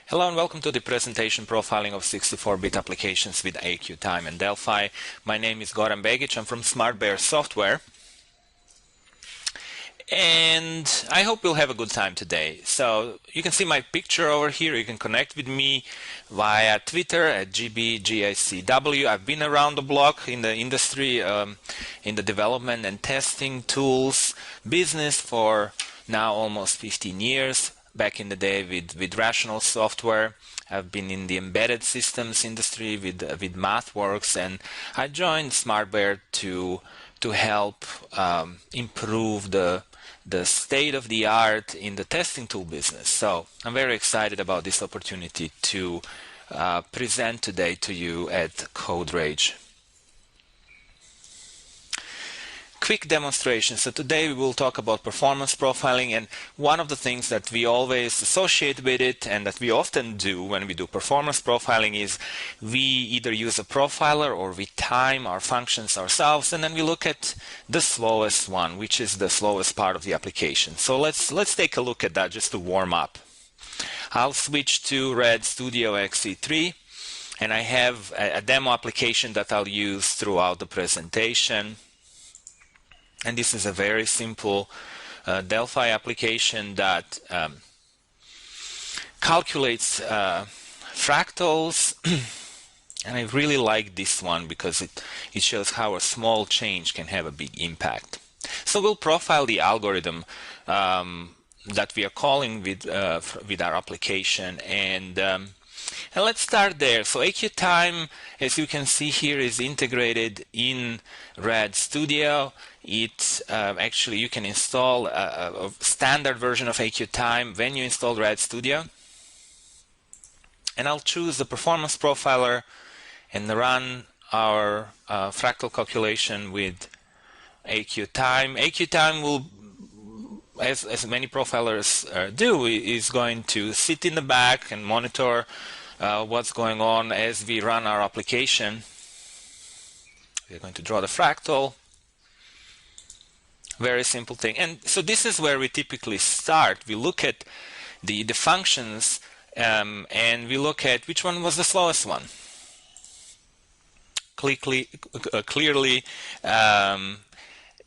Hello and welcome to the presentation profiling of 64-bit applications with AQtime and Delphi. My name is Goran Begic. I'm from SmartBear Software. And I hope you'll have a good time today. So you can see my picture over here. You can connect with me via Twitter at GBGICW. I've been around the block in the industry, in the development and testing tools business for now almost 15 years. Back in the day with Rational Software. I've been in the embedded systems industry with MathWorks, and I joined SmartBear to help improve the state of the art in the testing tool business. So I'm very excited about this opportunity to present today to you at CodeRage. Quick demonstration. So today we will talk about performance profiling, and one of the things that we always associate with it and that we often do when we do performance profiling is we either use a profiler or we time our functions ourselves, and then we look at the slowest one, which is the slowest part of the application. So let's take a look at that just to warm up. I'll switch to RAD Studio XE3, and I have a demo application that I'll use throughout the presentation. And this is a very simple Delphi application that calculates fractals. And I really like this one because it shows how a small change can have a big impact. So we'll profile the algorithm that we are calling with our application. And let's start there. So AQtime, as you can see here, is integrated in RAD Studio. It's actually, you can install a standard version of AQtime when you install RAD Studio. And I'll choose the performance profiler and run our fractal calculation with AQtime. AQtime will, as many profilers do, is going to sit in the back and monitor what's going on as we run our application. We're going to draw the fractal. Very simple thing. And so this is where we typically start. We look at the functions and we look at which one was the slowest one. Clearly,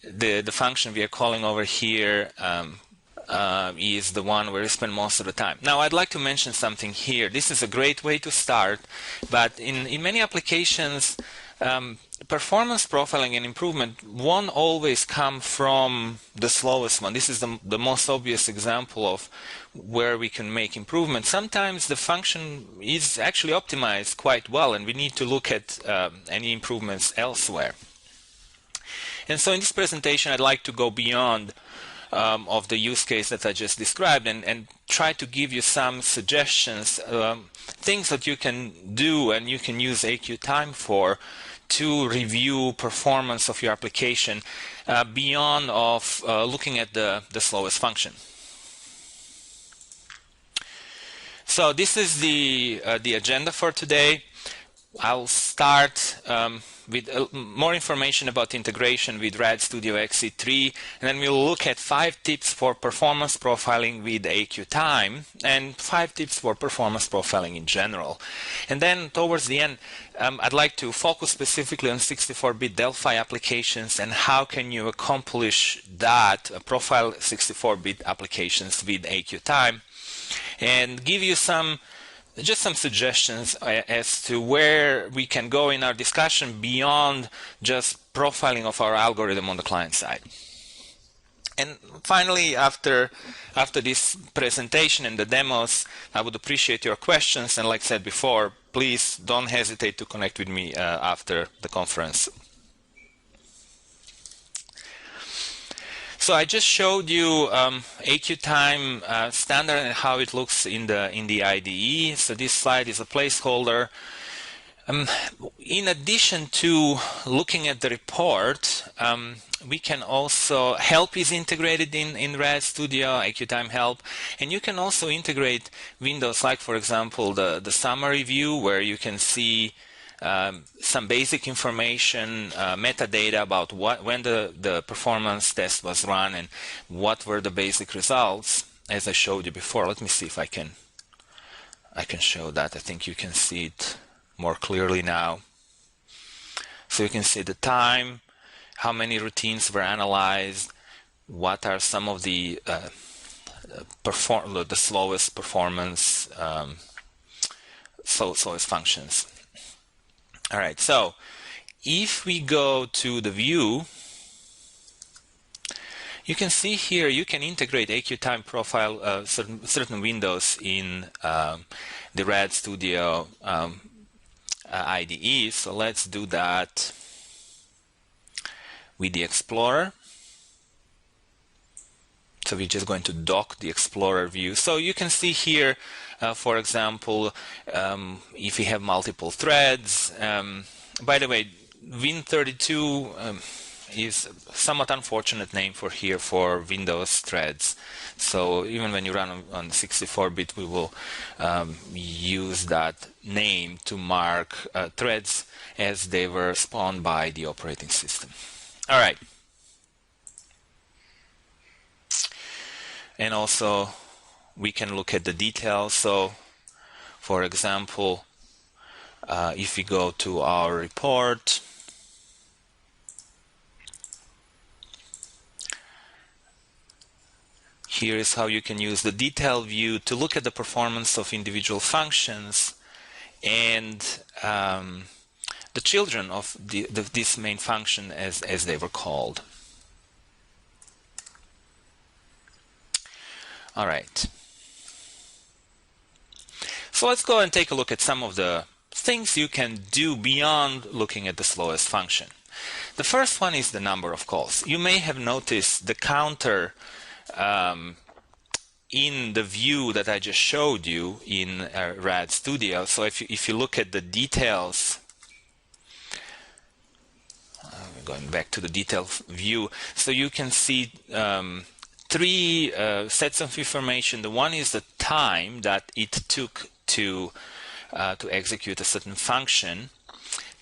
the function we are calling over here is the one where we spend most of the time. Now, I'd like to mention something here. This is a great way to start, but in many applications, performance profiling and improvement won't always come from the slowest one. This is the most obvious example of where we can make improvement. Sometimes the function is actually optimized quite well, and we need to look at any improvements elsewhere. And so in this presentation, I'd like to go beyond of the use case that I just described and try to give you some suggestions, things that you can do and you can use AQtime for to review performance of your application beyond of looking at the slowest function. So this is the agenda for today. I'll start with more information about integration with RAD Studio XE3, and then we'll look at 5 tips for performance profiling with AQtime and 5 tips for performance profiling in general. And then towards the end, I'd like to focus specifically on 64-bit Delphi applications and how can you accomplish that, profile 64-bit applications with AQtime, and give you just some suggestions as to where we can go in our discussion beyond just profiling of our algorithm on the client side. And finally, after this presentation and the demos, I would appreciate your questions. And like I said before, please don't hesitate to connect with me after the conference. So I just showed you AQtime Standard and how it looks in the IDE. So this slide is a placeholder. In addition to looking at the report, we can also, help is integrated in RAD Studio, AQtime help, and you can also integrate windows like, for example, the summary view, where you can see some basic information, metadata about when the performance test was run and what were the basic results, as I showed you before. Let me see if I can I can show that. I think you can see it more clearly now. So you can see the time, how many routines were analyzed, what are some of the slowest performance slowest functions. All right, so if we go to the view, you can see here you can integrate AQtime profile certain windows in the RAD Studio IDE. So let's do that with the Explorer. So we're just going to dock the Explorer view. So you can see here, for example, if we have multiple threads. By the way, Win32 is a somewhat unfortunate name for Windows threads. So even when you run on 64-bit, we will use that name to mark threads as they were spawned by the operating system. All right. And also, we can look at the details. So, for example, if we go to our report, here is how you can use the detail view to look at the performance of individual functions and the children of this main function as they were called. All right. So let's go and take a look at some of the things you can do beyond looking at the slowest function. The first one is the number of calls. You may have noticed the counter in the view that I just showed you in RAD Studio. So if you look at the details, going back to the detail view, so you can see three sets of information. The one is the time that it took to execute a certain function.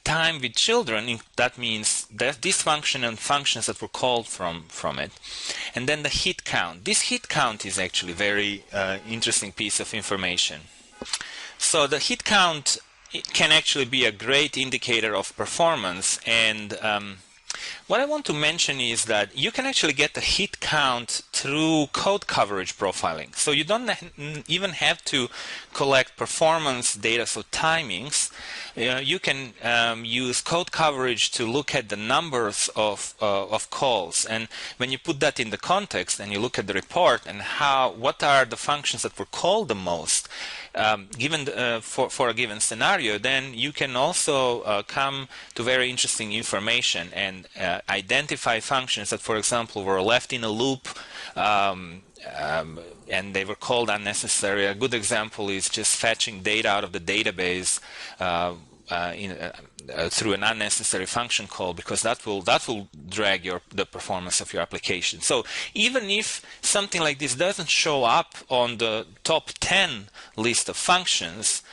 Time with children, that means that this function and functions that were called from it. And then the hit count. This hit count is actually a very interesting piece of information. So the hit count can actually be a great indicator of performance. And what I want to mention is that you can actually get the hit count through code coverage profiling. So you don't even have to collect performance data, so timings. You can use code coverage to look at the numbers of calls. And when you put that in the context and you look at the report and what are the functions that were called the most, given for a given scenario, then you can also come to very interesting information and identify functions that, for example, were left in a loop and they were called unnecessary. A good example is just fetching data out of the database through an unnecessary function call, because that will drag the performance of your application. So even if something like this doesn't show up on the top 10 list of functions,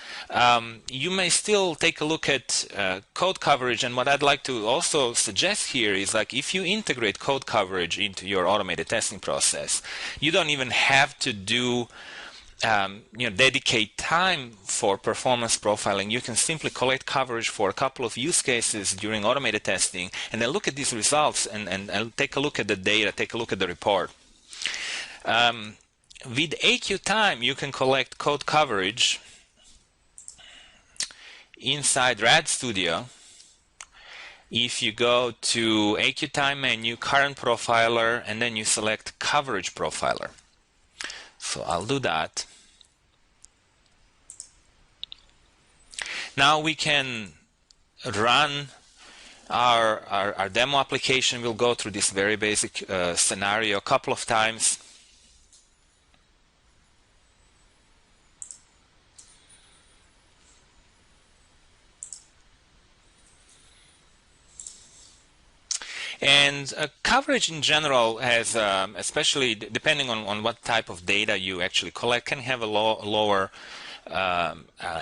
you may still take a look at code coverage. And what I'd like to also suggest here is, like, if you integrate code coverage into your automated testing process, you don't even have to do dedicate time for performance profiling. You can simply collect coverage for a couple of use cases during automated testing, and then look at these results and take a look at the data, take a look at the report. With AQtime, you can collect code coverage inside RAD Studio. If you go to AQtime menu, current profiler, and then you select coverage profiler. So I'll do that. Now we can run our demo application. We'll go through this very basic scenario a couple of times. And coverage in general has, especially depending on what type of data you actually collect, can have a lower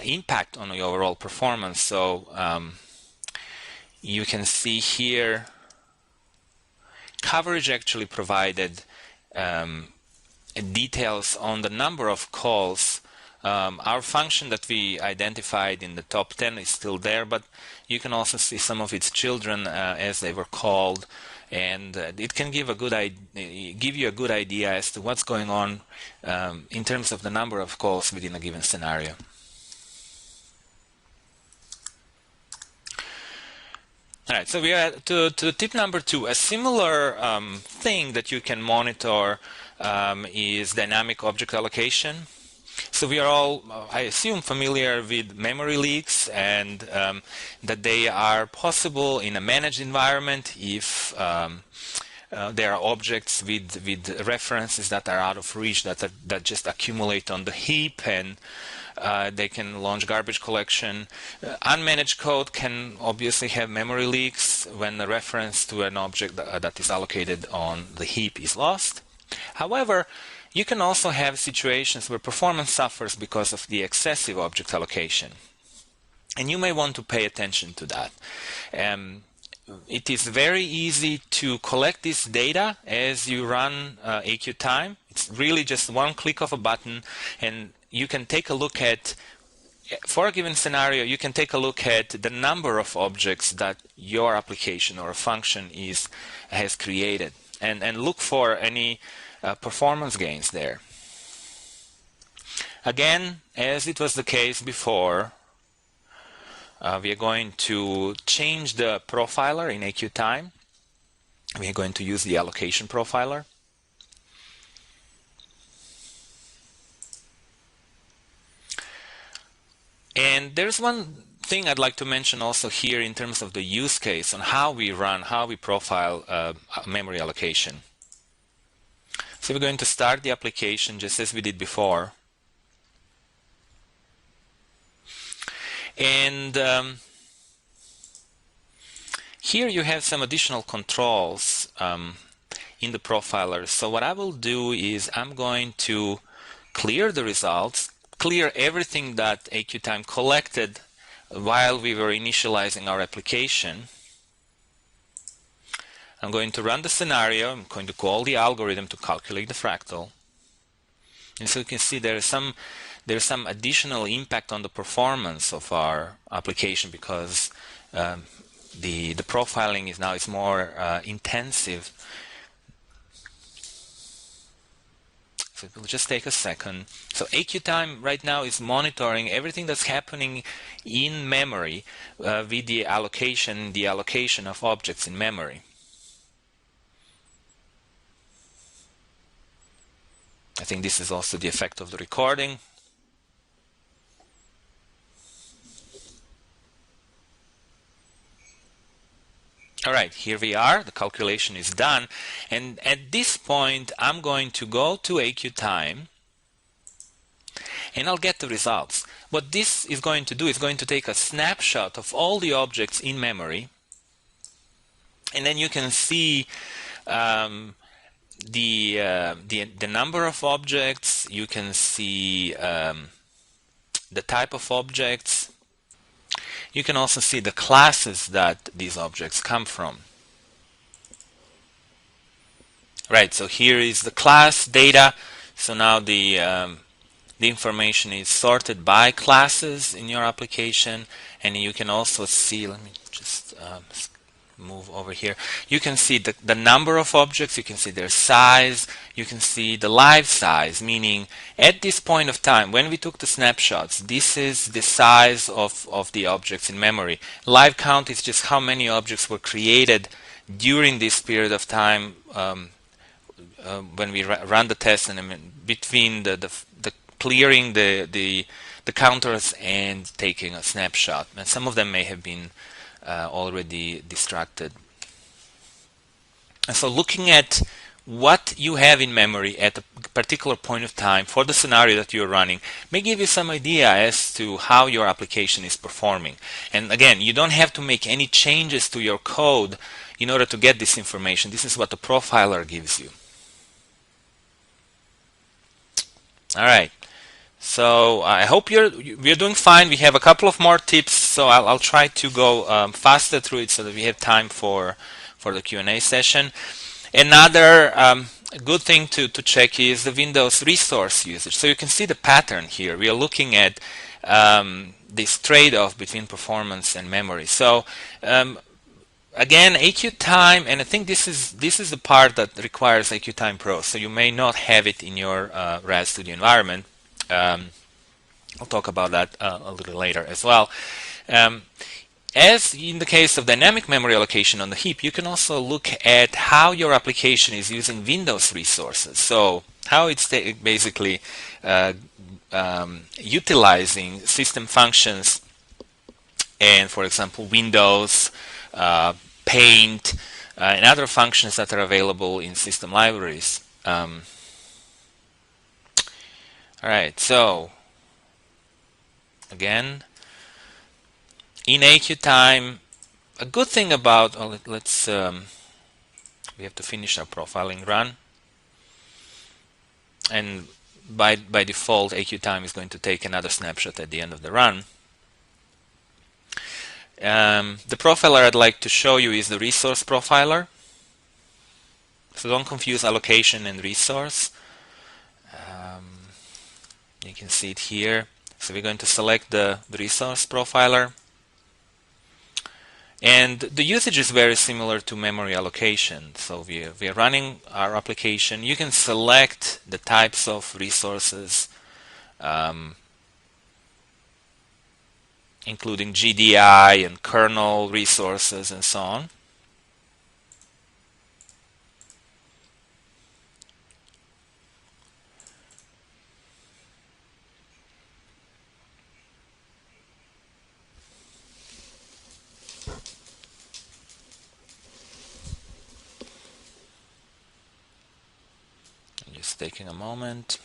impact on the overall performance. So you can see here, coverage actually provided details on the number of calls Our function that we identified in the top 10 is still there, but you can also see some of its children as they were called, and it can give you a good idea as to what's going on in terms of the number of calls within a given scenario. All right, so we are to tip number 2. A similar thing that you can monitor is dynamic object allocation. So we are all, I assume, familiar with memory leaks, and that they are possible in a managed environment if there are objects with references that are out of reach, that just accumulate on the heap, and they can launch garbage collection. Unmanaged code can obviously have memory leaks when the reference to an object that is allocated on the heap is lost. However, you can also have situations where performance suffers because of the excessive object allocation. And you may want to pay attention to that. It is very easy to collect this data as you run AQtime. It's really just one click of a button, and you can take a look at, for a given scenario, you can take a look at the number of objects that your application or a function has created, and look for any performance gains there. Again, as it was the case before, we are going to change the profiler in AQtime. We are going to use the allocation profiler. And there's one thing I'd like to mention also here in terms of the use case on how we profile memory allocation. So we're going to start the application just as we did before. And here you have some additional controls in the profiler. So what I will do is I'm going to clear the results, clear everything that AQtime collected while we were initializing our application. I'm going to run the scenario. I'm going to call the algorithm to calculate the fractal. And so you can see there's some additional impact on the performance of our application because the profiling is more intensive. So it will just take a second. So AQtime right now is monitoring everything that's happening in memory with the allocation of objects in memory. I think this is also the effect of the recording. All right, here we are. The calculation is done. And at this point, I'm going to go to AQtime and I'll get the results. What this is going to do is going to take a snapshot of all the objects in memory. And then you can see the number of objects. You can see the type of objects. You can also see the classes that these objects come from. Right, so here is the class data. So now the information is sorted by classes in your application, and you can also see, let me just move over here. You can see the number of objects, you can see their size, you can see the live size, meaning at this point of time, when we took the snapshots, this is the size of the objects in memory. Live count is just how many objects were created during this period of time when we run the test, and between the clearing the counters and taking a snapshot. And some of them may have been already distracted. And so looking at what you have in memory at a particular point of time for the scenario that you're running may give you some idea as to how your application is performing. And again, you don't have to make any changes to your code in order to get this information. This is what the profiler gives you. All right. So I hope we're doing fine. We have a couple of more tips, so I'll try to go faster through it so that we have time for the Q&A session. Another a good thing to check is the Windows resource usage. So you can see the pattern here. We are looking at this trade-off between performance and memory. So again, AQtime, and I think this is the part that requires AQtime Pro. So you may not have it in your RAD Studio environment. I'll talk about that a little later as well. As in the case of dynamic memory allocation on the heap, you can also look at how your application is using Windows resources. So how it's basically utilizing system functions and, for example, Windows, Paint, and other functions that are available in system libraries. All right, so again, in AQtime, a good thing about, let's, we have to finish our profiling run. And by default, AQtime is going to take another snapshot at the end of the run. The profiler I'd like to show you is the resource profiler. So don't confuse allocation and resource. You can see it here. So we're going to select the resource profiler. And the usage is very similar to memory allocation. So we are running our application. You can select the types of resources, including GDI and kernel resources and so on. Just taking a moment.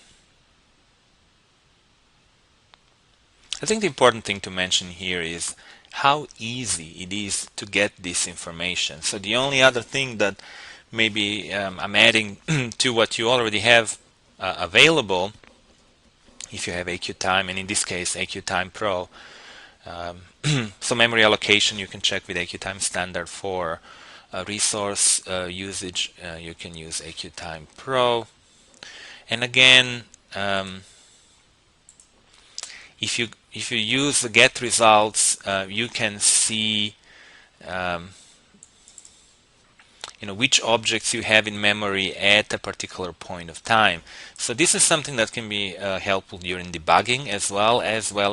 I think the important thing to mention here is how easy it is to get this information. So the only other thing that maybe I'm adding to what you already have available, if you have AQtime, and in this case AQtime Pro, so memory allocation you can check with AQtime Standard. For resource usage you can use AQtime Pro. And again, if you use the get results, you can see which objects you have in memory at a particular point of time. So this is something that can be helpful during debugging as well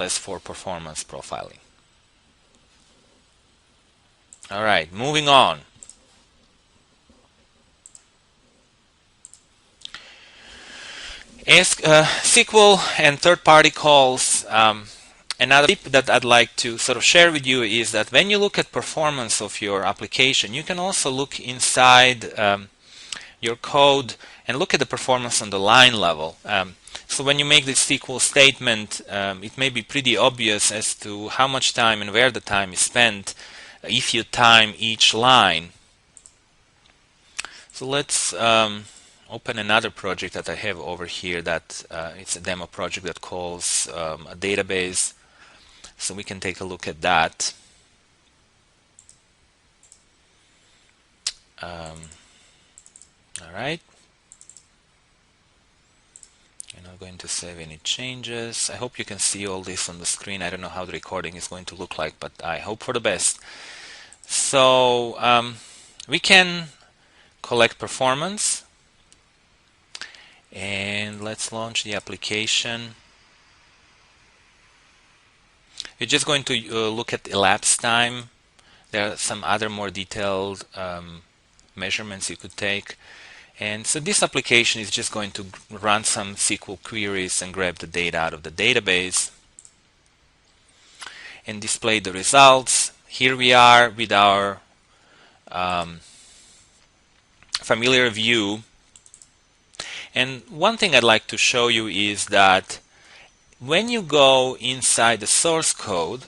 as for performance profiling. All right, moving on. SQL and third-party calls. Another tip that I'd like to sort of share with you is that when you look at performance of your application, you can also look inside your code and look at the performance on the line level. So when you make this SQL statement, it may be pretty obvious as to how much time and where the time is spent if you time each line. So let's open another project that I have over here that it's a demo project that calls a database. So we can take a look at that. All right. I'm not going to save any changes. I hope you can see all this on the screen. I don't know how the recording is going to look like, but I hope for the best. So we can collect performance. And let's launch the application. We're just going to look at elapsed time. There are some other more detailed measurements you could take. And so this application is just going to run some SQL queries and grab the data out of the database and display the results. Here we are with our familiar view. And one thing I'd like to show you is that when you go inside the source code,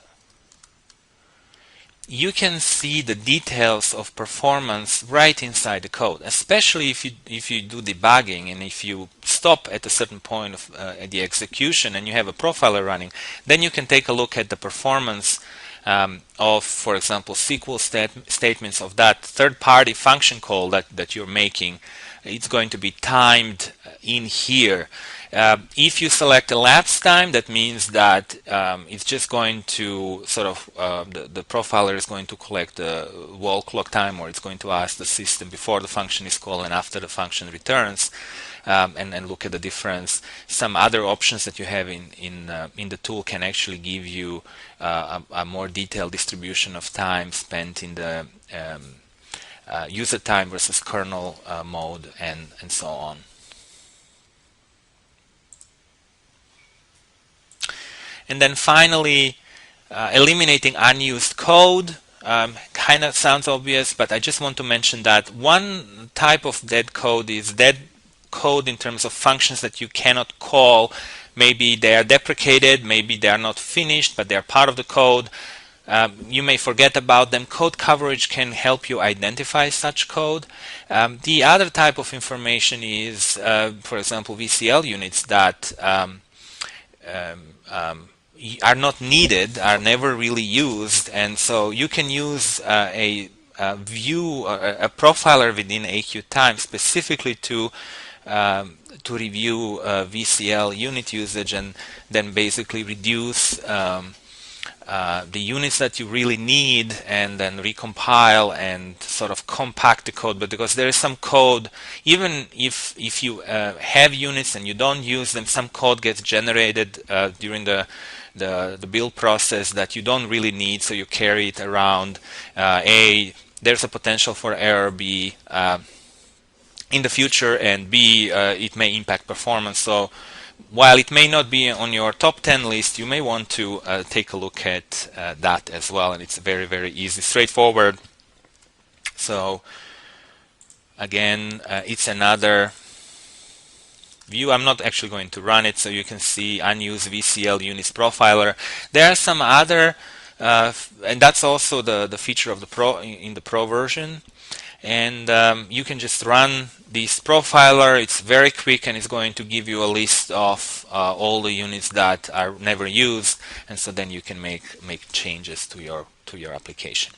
you can see the details of performance right inside the code, especially if you do debugging and if you stop at a certain point of the execution and you have a profiler running, then you can take a look at the performance of, for example, SQL statements of that third-party function call that you're making it's going to be timed in here. If you select elapsed time, that means that it's just going to sort of, the profiler is going to collect the wall clock time, or it's going to ask the system before the function is called and after the function returns, and look at the difference. Some other options that you have in the tool can actually give you a more detailed distribution of time spent in the user time versus kernel mode, and so on. And then finally, eliminating unused code. Kind of sounds obvious, but I just want to mention that one type of dead code is dead code in terms of functions that you cannot call. Maybe they are deprecated, maybe they are not finished, but they are part of the code. You may forget about them. Code coverage can help you identify such code. The other type of information is, for example, VCL units that are not needed, are never really used, and so you can use a profiler within AQtime specifically to review VCL unit usage, and then basically reduce the units that you really need, and then recompile and sort of compact the code. But because there is some code, even if you have units and you don't use them, some code gets generated during the build process that you don't really need, so you carry it around. There's a potential for error. B, in the future, and B, it may impact performance. So while it may not be on your top 10 list, you may want to take a look at that as well, and it's very, very easy, straightforward. So again, it's another view. I'm not actually going to run it, so you can see unused VCL units profiler. There are some other, and that's also the feature of the Pro in the Pro version. And you can just run this profiler. It's very quick, and it's going to give you a list of all the units that are never used, and so then you can make changes to your application.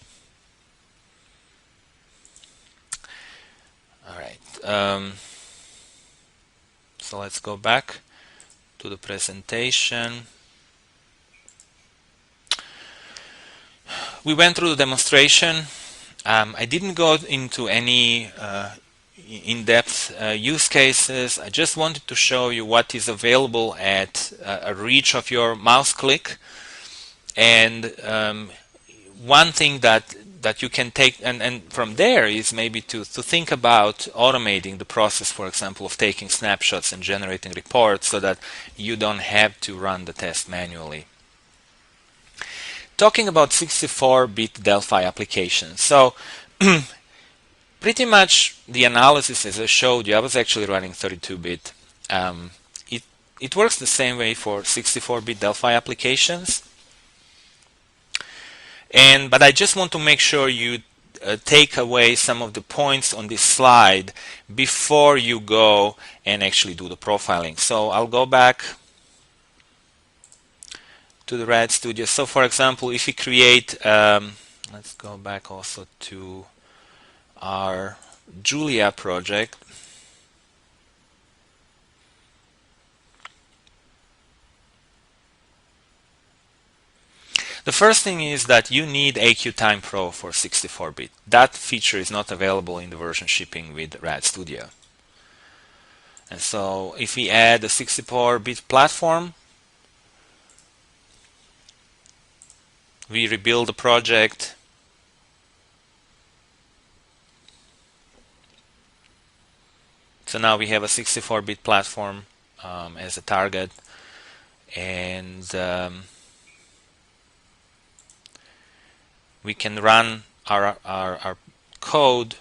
All right. So let's go back to the presentation. We went through the demonstration. I didn't go into any in-depth use cases. I just wanted to show you what is available at a reach of your mouse click. And one thing that you can take and from there is maybe to think about automating the process, for example, of taking snapshots and generating reports so that you don't have to run the test manually. Talking about 64-bit Delphi applications. So pretty much the analysis, as I showed you, I was actually running 32-bit. It works the same way for 64-bit Delphi applications. But I just want to make sure you take away some of the points on this slide before you go and actually do the profiling. So I'll go back to the RAD Studio. So for example, if you create, let's go back also to our Julia project. The first thing is that you need AQtime Pro for 64-bit. That feature is not available in the version shipping with RAD Studio. And so if we add a 64-bit platform, we rebuild the project. So now we have a 64-bit platform as a target, and we can run our code,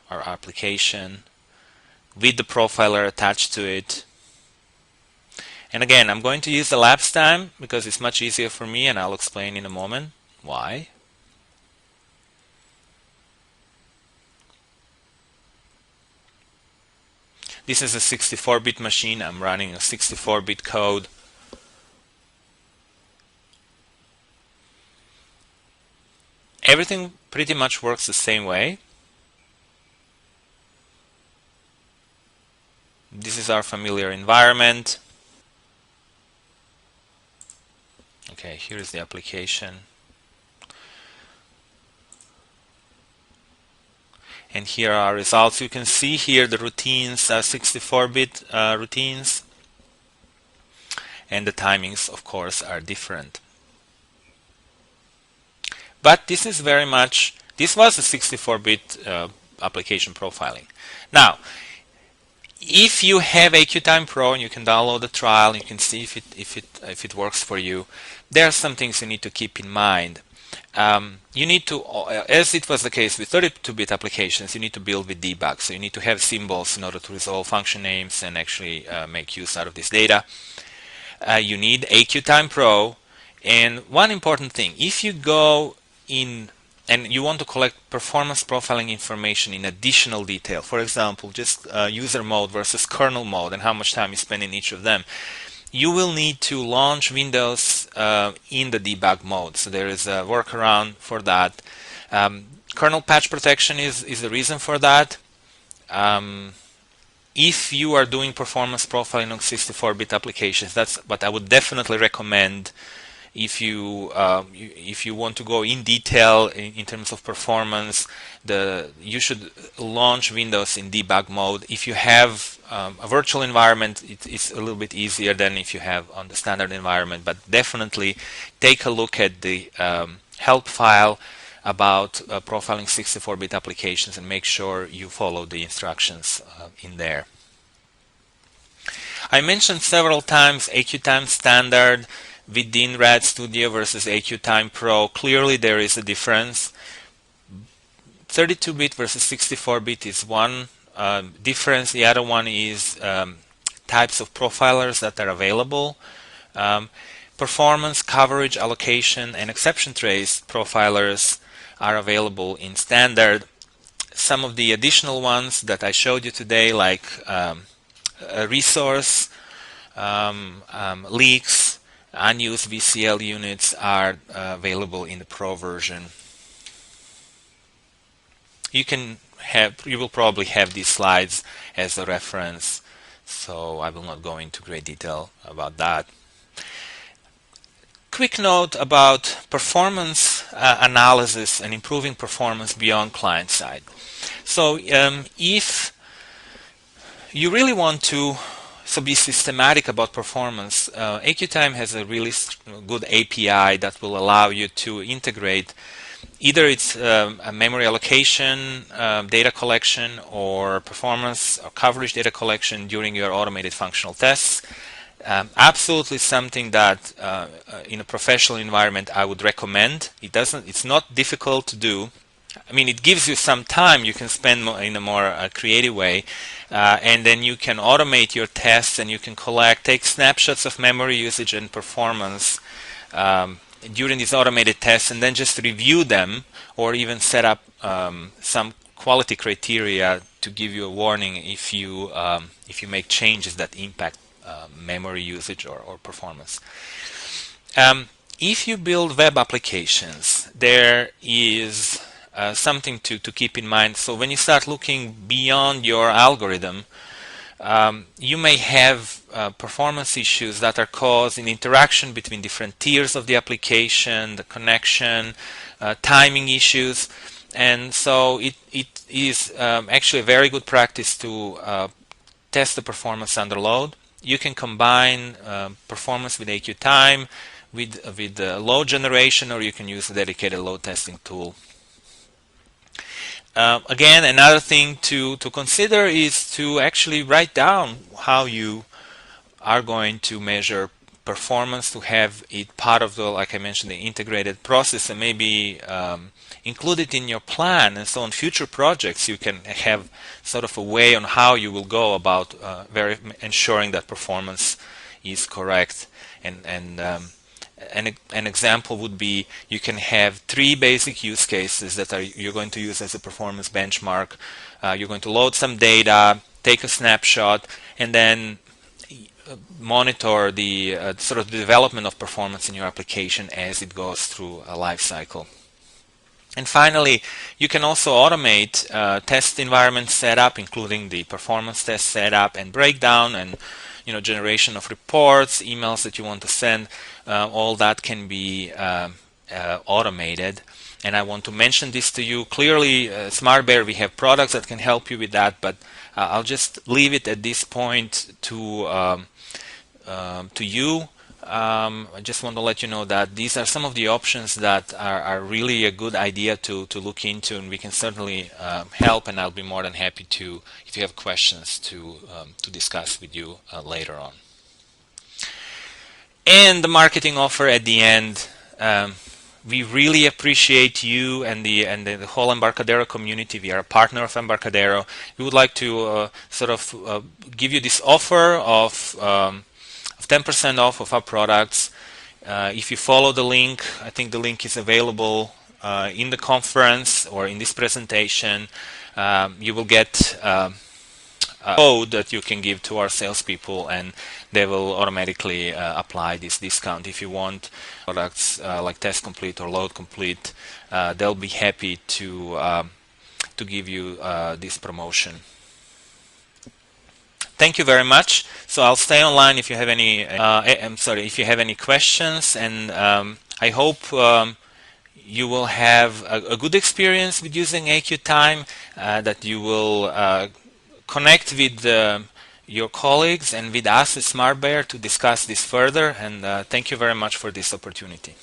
our application, with the profiler attached to it. And again, I'm going to use the elapsed time because it's much easier for me, and I'll explain in a moment why. This is a 64-bit machine. I'm running a 64-bit code. Everything pretty much works the same way. is our familiar environment. Okay, here's the application. And here are our results. You can see here the routines are 64-bit routines. And the timings, of course, are different. But this is very much, this was a 64-bit application profiling. Now, if you have AQtime Pro and you can download the trial, you can see if it works for you. There are some things you need to keep in mind. You need to, as it was the case with 32-bit applications, you need to build with debug. So you need to have symbols in order to resolve function names and actually make use out of this data. You need AQtime Pro. And one important thing, if you go in and you want to collect performance profiling information in additional detail, for example, just user mode versus kernel mode and how much time you spend in each of them, you will need to launch Windows in the debug mode. So there is a workaround for that. Kernel patch protection is the reason for that. If you are doing performance profiling on 64-bit applications, that's what I would definitely recommend. If you want to go in detail in terms of performance, you should launch Windows in debug mode. If you have a virtual environment, it's a little bit easier than if you have on the standard environment. But definitely take a look at the help file about profiling 64-bit applications and make sure you follow the instructions in there. I mentioned several times AQtime Standard within RAD Studio versus AQtime Pro. Clearly there is a difference. 32-bit versus 64-bit is one difference. The other one is types of profilers that are available. Performance, coverage, allocation, and exception trace profilers are available in Standard. Some of the additional ones that I showed you today, like a resource, leaks, unused VCL units, are available in the Pro version. You will probably have these slides as a reference, so I will not go into great detail about that. Quick note about performance analysis and improving performance beyond client side. So if you really want to be systematic about performance, AQtime has a really good API that will allow you to integrate either it's a memory allocation, data collection, or performance or coverage data collection during your automated functional tests. Absolutely something that in a professional environment I would recommend. It's not difficult to do. I mean, it gives you some time you can spend in a more creative way, and then you can automate your tests and you can take snapshots of memory usage and performance during these automated tests, and then just review them, or even set up some quality criteria to give you a warning if you make changes that impact memory usage or performance. If you build web applications, there is something to keep in mind. So when you start looking beyond your algorithm, you may have performance issues that are caused in interaction between different tiers of the application, the connection, timing issues. And so it is actually a very good practice to test the performance under load. You can combine performance with AQtime with load generation, or you can use a dedicated load testing tool. Again, another thing to consider is to actually write down how you are going to measure performance, to have it part of the, like I mentioned, the integrated process, and maybe include it in your plan. And so on future projects you can have sort of a way on how you will go about ensuring that performance is correct. And an example would be you can have 3 basic use cases that you're going to use as a performance benchmark. You're going to load some data, take a snapshot, and then monitor the sort of the development of performance in your application as it goes through a life cycle. And finally, you can also automate test environment setup, including the performance test setup and breakdown, and generation of reports, emails that you want to send. All that can be automated. And I want to mention this to you. Clearly, SmartBear, we have products that can help you with that, but I'll just leave it at this point to you. I just want to let you know that these are some of the options that are really a good idea to look into, and we can certainly help, and I'll be more than happy to, if you have questions, to discuss with you later on. And the marketing offer at the end. We really appreciate you and the whole Embarcadero community. We are a partner of Embarcadero. We would like to give you this offer of 10% off of our products. If you follow the link, I think the link is available in the conference or in this presentation. You will get a code that you can give to our salespeople, and they will automatically apply this discount. If you want products like Test Complete or Load Complete, they'll be happy to give you this promotion. Thank you very much. So I'll stay online if you have any. If you have any questions, and I hope you will have a good experience with using AQtime. That you will connect with your colleagues and with us at SmartBear to discuss this further. And thank you very much for this opportunity.